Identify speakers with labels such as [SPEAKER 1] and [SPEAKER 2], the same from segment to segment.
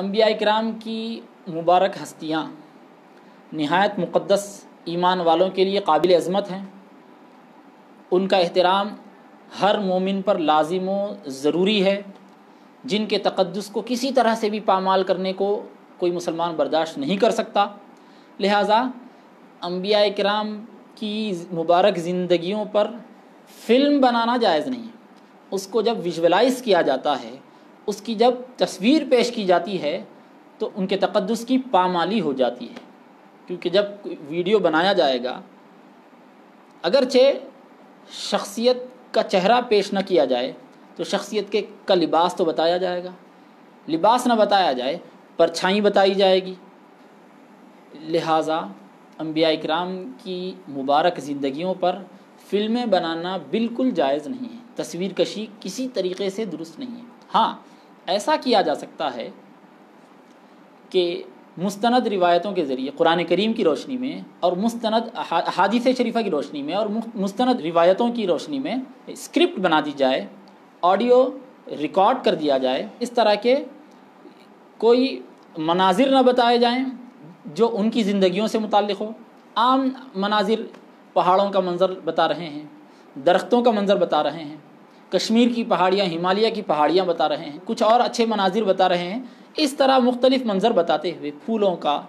[SPEAKER 1] انبیاء کرام کی مبارک ہستیاں نہایت مقدس ایمان والوں کے لیے قابل عظمت ہیں۔ ان کا احترام ہر مومن پر لازم و ضروری ہے، جن کے تقدس کو کسی طرح سے بھی پامال کرنے کو کوئی مسلمان برداشت نہیں کر سکتا۔ لہٰذا انبیاء کرام کی مبارک زندگیوں پر فلم بنانا جائز نہیں ہے۔ اس کو جب ویژولائز کیا جاتا ہے، اس کی جب تصویر پیش کی جاتی ہے تو ان کے تقدس کی پامالی ہو جاتی ہے، کیونکہ جب ویڈیو بنایا جائے گا اگرچہ شخصیت کا چہرہ پیش نہ کیا جائے تو شخصیت کا لباس تو بتایا جائے گا، لباس نہ بتایا جائے پرچھائی بتائی جائے گی۔ لہٰذا انبیاء کرام کی مبارک زندگیوں پر فلمیں بنانا بالکل جائز نہیں ہے، تصویر کشی کسی طریقے سے درست نہیں ہے۔ ہاں، ایسا کیا جا سکتا ہے کہ مستند روایتوں کے ذریعے قرآن کریم کی روشنی میں اور مستند احادیث شریفہ کی روشنی میں اور مستند روایتوں کی روشنی میں اسکرپٹ بنا دی جائے، آڈیو ریکارڈ کر دیا جائے، اس طرح کے کوئی مناظر نہ بتائے جائیں جو ان کی زندگیوں سے متعلق ہو۔ عام مناظر، پہاڑوں کا منظر بتا رہے ہیں، درختوں کا منظر بتا رہے ہیں، کشمیر کی پہاڑیاں، ہمالیہ کی پہاڑیاں بتا رہے ہیں، کچھ اور اچھے مناظر بتا رہے ہیں۔ اس طرح مختلف منظر بتاتے ہوئے، پھولوں کا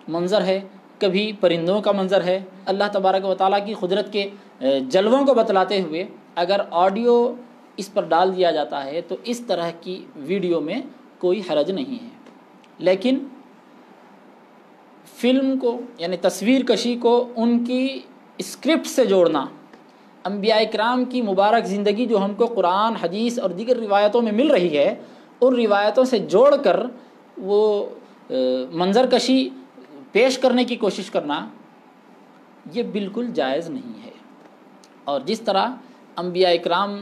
[SPEAKER 1] منظر ہے، کبھی پرندوں کا منظر ہے، اللہ تبارک و تعالیٰ کی قدرت کے جلووں کو بتلاتے ہوئے اگر آڈیو اس پر ڈال دیا جاتا ہے تو اس طرح کی ویڈیو میں کوئی حرج نہیں ہے۔ لیکن فلم کو یعنی تصویر کشی کو ان کی اسکرپٹ سے جوڑنا، انبیاء کرام کی مبارک زندگی جو ہم کو قرآن، حدیث اور دیگر روایتوں میں مل رہی ہے، ان روایتوں سے جوڑ کر وہ منظر کشی پیش کرنے کی کوشش کرنا، یہ بالکل جائز نہیں ہے۔ اور جس طرح انبیاء کرام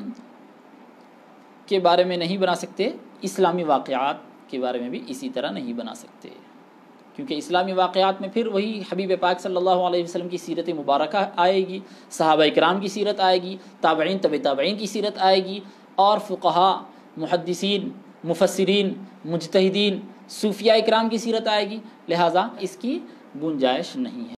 [SPEAKER 1] کے بارے میں نہیں بنا سکتے، اسلامی واقعات کے بارے میں بھی اسی طرح نہیں بنا سکتے، کیونکہ اسلامی واقعات میں پھر وہی حبیب پاک صلی اللہ علیہ وسلم کی سیرت مبارکہ آئے گی، صحابہ کرام کی سیرت آئے گی، تابعین تبع تابعین کی سیرت آئے گی، اور فقہاء، محدثین، مفسرین، مجتہدین، صوفیاء کرام کی سیرت آئے گی۔ لہٰذا اس کی گنجائش نہیں ہے۔